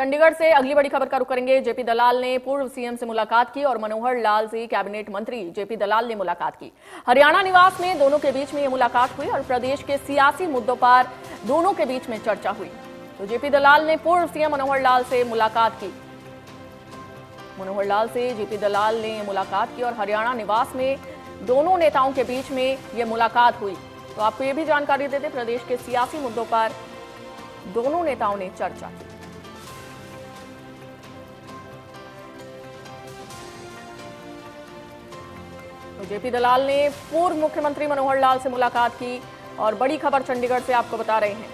चंडीगढ़ से अगली बड़ी खबर का रुख करेंगे। जेपी दलाल ने पूर्व सीएम से मुलाकात की और मनोहर लाल से कैबिनेट मंत्री जेपी दलाल ने मुलाकात की। हरियाणा निवास में दोनों के बीच में यह मुलाकात हुई और प्रदेश के सियासी मुद्दों पर दोनों के बीच में चर्चा हुई। तो जेपी दलाल ने पूर्व सीएम मनोहर लाल से मुलाकात की। मनोहर लाल से जेपी दलाल ने मुलाकात की और हरियाणा निवास में दोनों नेताओं के बीच में यह मुलाकात हुई। तो आपको यह भी जानकारी देते, प्रदेश के सियासी मुद्दों पर दोनों नेताओं ने चर्चा की। तो जेपी दलाल ने पूर्व मुख्यमंत्री मनोहर लाल से मुलाकात की और बड़ी खबर चंडीगढ़ से आपको बता रहे हैं।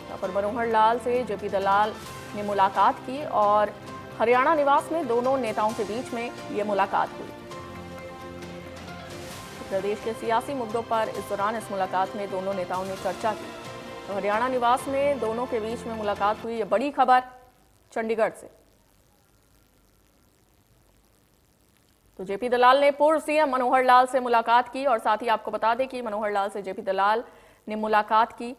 यहाँ पर मनोहर लाल से जेपी दलाल ने मुलाकात की और हरियाणा निवास में दोनों नेताओं के बीच में यह मुलाकात हुई। प्रदेश के सियासी मुद्दों पर इस दौरान इस मुलाकात में दोनों नेताओं ने चर्चा की। तो हरियाणा निवास में दोनों के बीच में मुलाकात हुई, यह बड़ी खबर चंडीगढ़ से। तो जेपी दलाल ने पूर्व सीएम मनोहर लाल से मुलाकात की और साथ ही आपको बता दें कि मनोहर लाल से जेपी दलाल ने मुलाकात की।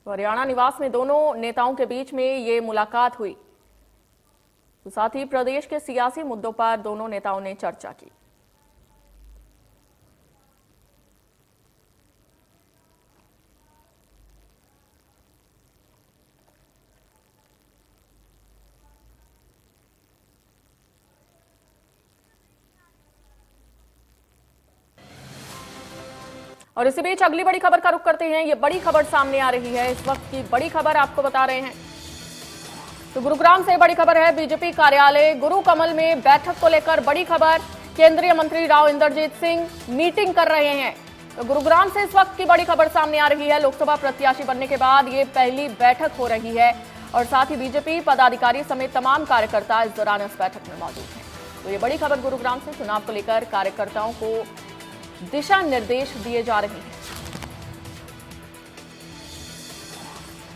तो हरियाणा निवास में दोनों नेताओं के बीच में ये मुलाकात हुई। तो साथ ही प्रदेश के सियासी मुद्दों पर दोनों नेताओं ने चर्चा की। और इसी बीच अगली बड़ी खबर का रुख करते हैं। ये बड़ी खबर सामने आ रही है, इस वक्त की बड़ी खबर आपको बता रहे हैं। तो गुरुग्राम से बड़ी खबर है। बीजेपी कार्यालय गुरु कमल में बैठक को लेकर बड़ी खबर। केंद्रीय मंत्री राव इंद्रजीत सिंह मीटिंग कर रहे हैं। तो गुरुग्राम से इस वक्त की बड़ी खबर सामने आ रही है। लोकसभा प्रत्याशी बनने के बाद ये पहली बैठक हो रही है और साथ ही बीजेपी पदाधिकारी समेत तमाम कार्यकर्ता इस दौरान इस बैठक में मौजूद हैं। तो ये बड़ी खबर गुरुग्राम से चुनाव को लेकर कार्यकर्ताओं को दिशा निर्देश दिए जा रहे हैं।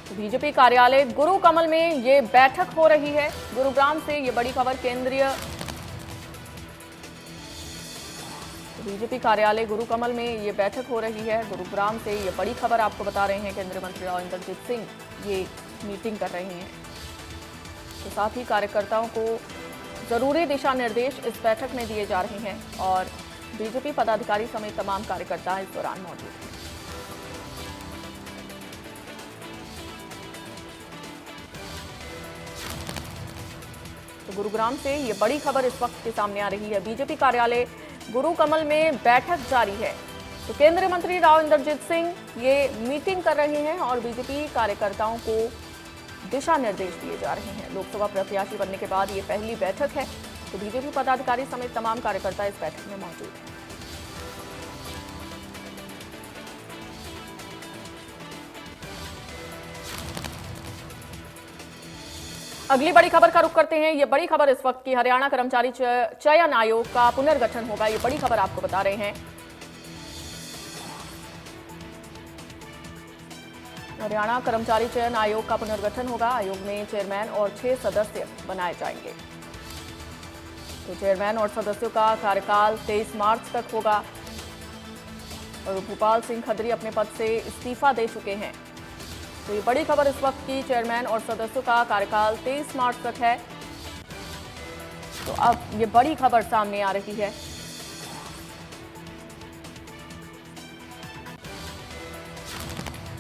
तो बीजेपी कार्यालय गुरु कमल में ये बैठक हो रही है। गुरुग्राम से ये बड़ी खबर बीजेपी कार्यालय गुरु कमल में ये बैठक हो रही है। गुरुग्राम से ये बड़ी खबर आपको बता रहे हैं। केंद्रीय मंत्री राव इंद्रजीत सिंह ये मीटिंग कर रहे हैं। तो साथ ही कार्यकर्ताओं को जरूरी दिशा निर्देश इस बैठक में दिए जा रहे हैं और बीजेपी पदाधिकारी समेत तमाम कार्यकर्ता इस दौरान मौजूद हैं। तो गुरुग्राम से ये बड़ी खबर इस वक्त के सामने आ रही है। बीजेपी कार्यालय गुरु कमल में बैठक जारी है। तो केंद्रीय मंत्री राव इंद्रजीत सिंह ये मीटिंग कर रहे हैं और बीजेपी कार्यकर्ताओं को दिशा निर्देश दिए जा रहे हैं। लोकसभा प्रत्याशी बनने के बाद ये पहली बैठक है। तो बीजेपी पदाधिकारी समेत तमाम कार्यकर्ता इस बैठक में मौजूद हैं। अगली बड़ी खबर का रुख करते हैं। ये बड़ी खबर इस वक्त की हरियाणा कर्मचारी चयन आयोग का पुनर्गठन होगा। ये बड़ी खबर आपको बता रहे हैं। हरियाणा कर्मचारी चयन आयोग का पुनर्गठन होगा। आयोग में चेयरमैन और 6 सदस्य बनाए जाएंगे। तो चेयरमैन और सदस्यों का कार्यकाल 23 मार्च तक होगा और भूपाल सिंह खत्री अपने पद से इस्तीफा दे चुके हैं। तो ये बड़ी खबर इस वक्त की, चेयरमैन और सदस्यों का कार्यकाल 23 मार्च तक है। तो अब ये बड़ी खबर सामने आ रही है।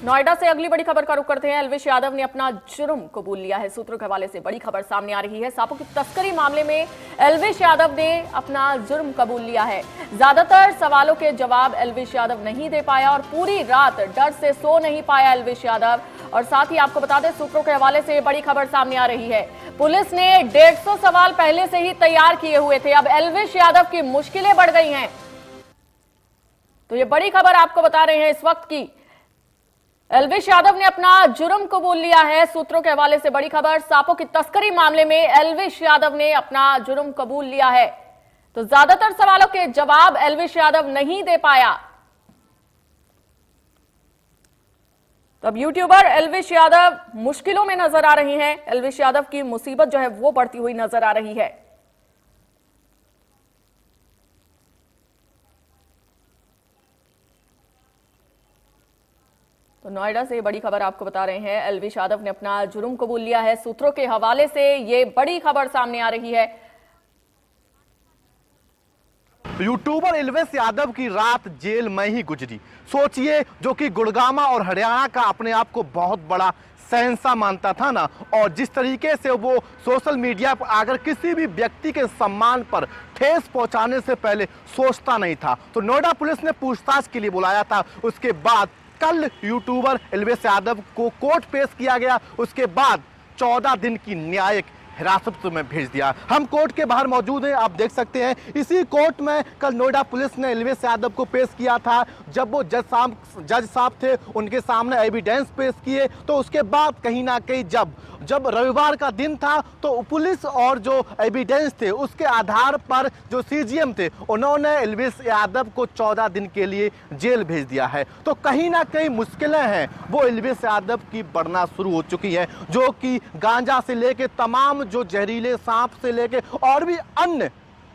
नोएडा से अगली बड़ी खबर का रुख करते हैं। एल्विश यादव ने अपना जुर्म कबूल लिया है। सूत्रों के हवाले से बड़ी खबर सामने आ रही है। सांपों की तस्करी मामले में एल्विश यादव ने अपना जुर्म कबूल लिया है। ज्यादातर सवालों के जवाब एल्विश यादव नहीं दे पाया और पूरी रात डर से सो नहीं पाया एल्विश यादव। और साथ ही आपको बता दें, सूत्रों के हवाले से बड़ी खबर सामने आ रही है। पुलिस ने 150 सवाल पहले से ही तैयार किए हुए थे। अब एल्विश यादव की मुश्किलें बढ़ गई हैं। तो ये बड़ी खबर आपको बता रहे हैं इस वक्त की। एल्विश यादव ने अपना जुर्म कबूल लिया है। सूत्रों के हवाले से बड़ी खबर, सांपों की तस्करी मामले में एल्विश यादव ने अपना जुर्म कबूल लिया है। तो ज्यादातर सवालों के जवाब एल्विश यादव नहीं दे पाया। तो अब यूट्यूबर एल्विश यादव मुश्किलों में नजर आ रही हैं। एल्विश यादव की मुसीबत जो है वो बढ़ती हुई नजर आ रही है। तो नोएडा से बड़ी खबर आपको बता रहे हैं, एलविश यादव ने अपना जुर्म कबूल लिया है। सूत्रों के हवाले से ये बड़ी खबर सामने आ रही है। यूट्यूबर एल्विश यादव की रात जेल में ही गुजरी। सोचिए, जो कि गुड़गामा और हरियाणा का अपने आप को बहुत बड़ा शहंशाह मानता था ना, और जिस तरीके से वो सोशल मीडिया पर आकर किसी भी व्यक्ति के सम्मान पर ठेस पहुंचाने से पहले सोचता नहीं था, तो नोएडा पुलिस ने पूछताछ के लिए बुलाया था। उसके बाद कल यूट्यूबर एल्विश यादव को कोर्ट पेश किया गया। उसके बाद 14 दिन की न्यायिक हिरासत में भेज दिया। हम कोर्ट के बाहर मौजूद हैं, आप देख सकते हैं। इसी कोर्ट में कल नोएडा पुलिस ने एल्विश यादव को पेश किया था। जब वो जज साहब थे, उनके सामने एविडेंस पेश किए, तो उसके बाद कहीं ना कहीं जब रविवार का दिन था, तो पुलिस और जो एविडेंस थे उसके आधार पर जो सीजीएम थे, उन्होंने एल्विश यादव को 14 दिन के लिए जेल भेज दिया है। तो कहीं ना कहीं मुश्किलें हैं वो एल्विश यादव की बढ़ना शुरू हो चुकी है, जो कि गांजा से लेके तमाम जो जहरीले सांप से लेके और भी अन्य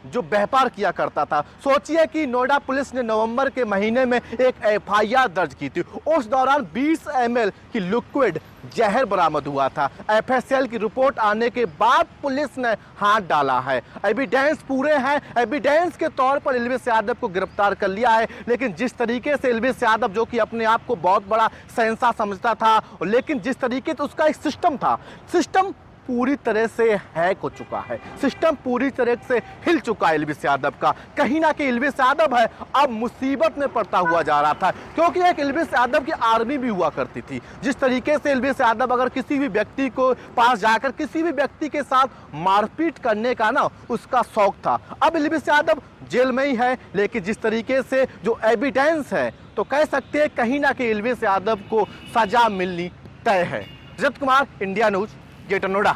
जो व्यापार किया करता था। सोचिए कि नोएडा पुलिस ने नवंबर के महीने में एक एफआईआर दर्ज की थी। उस दौरान 20 ml की लिक्विड जहर बरामद हुआ था। एफएसएल की रिपोर्ट आने के बाद पुलिस ने हाथ डाला है। एविडेंस पूरे हैं। एविडेंस के तौर पर एल्विश यादव को गिरफ्तार कर लिया है। लेकिन जिस तरीके से एल्विश यादव, जो कि अपने आप को बहुत बड़ा शहंशाह समझता था, लेकिन जिस तरीके से उसका एक सिस्टम था, सिस्टम पूरी तरह से हैक हो चुका है। सिस्टम पूरी तरह से हिल चुका है एल्विश यादव का। कहीं ना कहीं एल्विश यादव है अब मुसीबत में पड़ता हुआ जा रहा था, क्योंकि एक एल्विश यादव की आर्मी भी हुआ करती थी। जिस तरीके से एल्विश यादव अगर किसी भी व्यक्ति को पास जाकर किसी भी व्यक्ति के साथ मारपीट करने का ना उसका शौक था। अब एल्विश यादव जेल में ही है, लेकिन जिस तरीके से जो एविडेंस है, तो कह सकते हैं कहीं ना कहीं एल्विश यादव को सजा मिलनी तय है। Rajat Kumar, India news, greater Noida.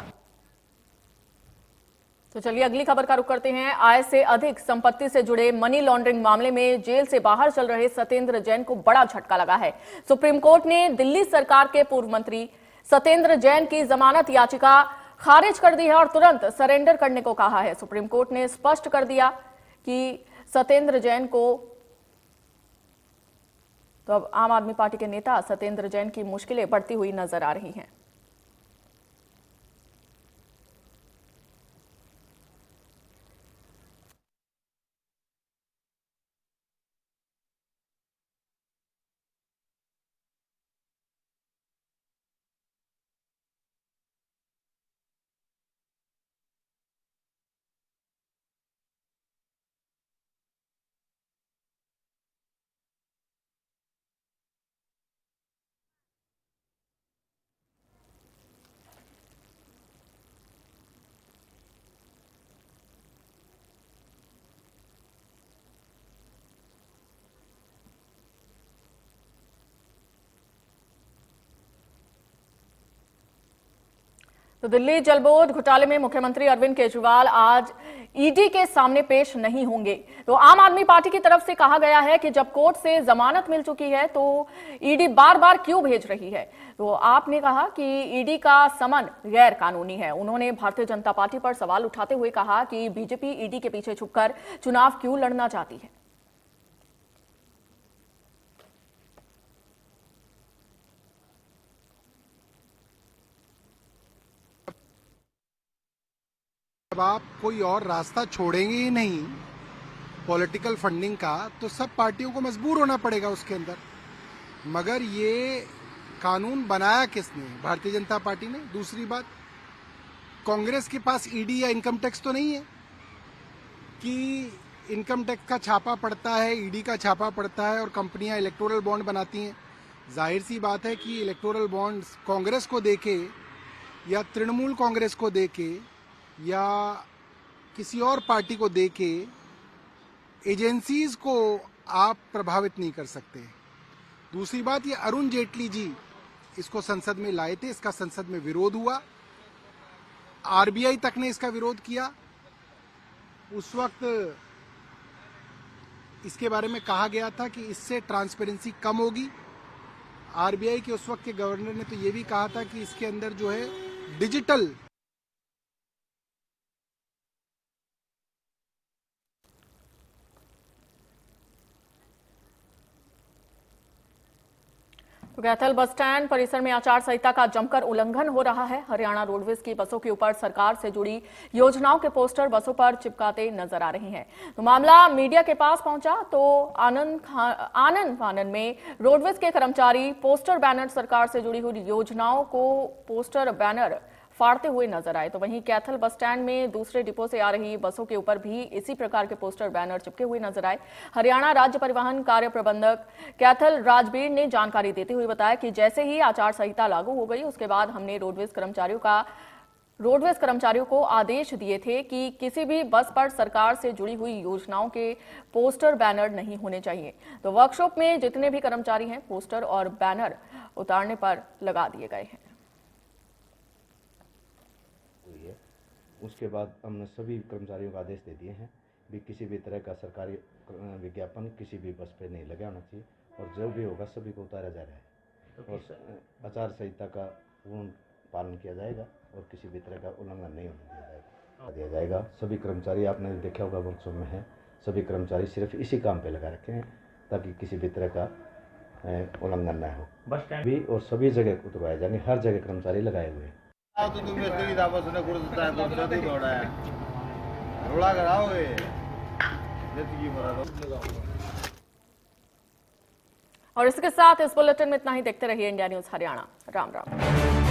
तो चलिए अगली खबर का रुख करते हैं। आय से अधिक संपत्ति से जुड़े मनी लॉन्ड्रिंग मामले में जेल से बाहर चल रहे सत्येंद्र जैन को बड़ा झटका लगा है। सुप्रीम कोर्ट ने दिल्ली सरकार के पूर्व मंत्री सत्येंद्र जैन की जमानत याचिका खारिज कर दी है और तुरंत सरेंडर करने को कहा है। सुप्रीम कोर्ट ने स्पष्ट कर दिया कि सत्येंद्र जैन को, तो अब आम आदमी पार्टी के नेता सत्येंद्र जैन की मुश्किलें बढ़ती हुई नजर आ रही हैं। तो दिल्ली जलबोर्ड घोटाले में मुख्यमंत्री अरविंद केजरीवाल आज ईडी के सामने पेश नहीं होंगे। तो आम आदमी पार्टी की तरफ से कहा गया है कि जब कोर्ट से जमानत मिल चुकी है तो ईडी बार बार क्यों भेज रही है। तो आपने कहा कि ईडी का समन गैर कानूनी है। उन्होंने भारतीय जनता पार्टी पर सवाल उठाते हुए कहा कि बीजेपी ईडी के पीछे छुपकर चुनाव क्यों लड़ना चाहती है। जब आप कोई और रास्ता छोड़ेंगे ही नहीं पॉलिटिकल फंडिंग का, तो सब पार्टियों को मजबूर होना पड़ेगा उसके अंदर। मगर ये कानून बनाया किसने? भारतीय जनता पार्टी ने। दूसरी बात, कांग्रेस के पास ईडी या इनकम टैक्स तो नहीं है कि इनकम टैक्स का छापा पड़ता है, ईडी का छापा पड़ता है और कंपनियां इलेक्टोरल बॉन्ड बनाती हैं। जाहिर सी बात है कि इलेक्टोरल बॉन्ड्स कांग्रेस को देके या तृणमूल कांग्रेस को देके या किसी और पार्टी को देके एजेंसीज को आप प्रभावित नहीं कर सकते। दूसरी बात, ये अरुण जेटली जी इसको संसद में लाए थे, इसका संसद में विरोध हुआ, आरबीआई तक ने इसका विरोध किया। उस वक्त इसके बारे में कहा गया था कि इससे ट्रांसपेरेंसी कम होगी। आरबीआई के उस वक्त के गवर्नर ने तो ये भी कहा था कि इसके अंदर जो है डिजिटल तो कैथल बस स्टैंड परिसर में आचार संहिता का जमकर उल्लंघन हो रहा है। हरियाणा रोडवेज की बसों के ऊपर सरकार से जुड़ी योजनाओं के पोस्टर बसों पर चिपकाते नजर आ रहे हैं। तो मामला मीडिया के पास पहुंचा तो आनंद फानन में रोडवेज के कर्मचारी पोस्टर बैनर सरकार से जुड़ी हुई योजनाओं को पोस्टर बैनर फाड़ते हुए नजर आए। तो वहीं कैथल बस स्टैंड में दूसरे डिपो से आ रही बसों के ऊपर भी इसी प्रकार के पोस्टर बैनर चिपके हुए नजर आए। हरियाणा राज्य परिवहन कार्य प्रबंधक कैथल राजबीर ने जानकारी देते हुए बताया कि जैसे ही आचार संहिता लागू हो गई उसके बाद हमने रोडवेज कर्मचारियों को आदेश दिए थे कि किसी भी बस पर सरकार से जुड़ी हुई योजनाओं के पोस्टर बैनर नहीं होने चाहिए। तो वर्कशॉप में जितने भी कर्मचारी हैं पोस्टर और बैनर उतारने पर लगा दिए गए हैं। उसके बाद हमने सभी कर्मचारियों को आदेश दे दिए हैं भी किसी भी तरह का सरकारी विज्ञापन किसी भी बस पे नहीं लगा होना चाहिए और जो भी होगा सभी को उतारा जा रहा है और आचार संहिता का पूर्ण पालन किया जाएगा और किसी भी तरह का उल्लंघन नहीं होने दिया जाएगा। सभी कर्मचारी आपने देखा होगा वर्कशॉप में है, सभी कर्मचारी सिर्फ इसी काम पे लगा रखे हैं ताकि किसी भी तरह का उल्लंघन न हो। बस स्टैंड भी और सभी जगह उतरवाए जाएंगे, हर जगह कर्मचारी लगाए हुए हैं। तो तुम मिस्त्री दावत ने कुर्ता है कुर्ता तू दौड़ा है रोड़ा कराओ ये जिंदगी भर। और इसके साथ इस बुलेटिन में इतना ही। देखते रहिए इंडिया न्यूज हरियाणा। राम राम।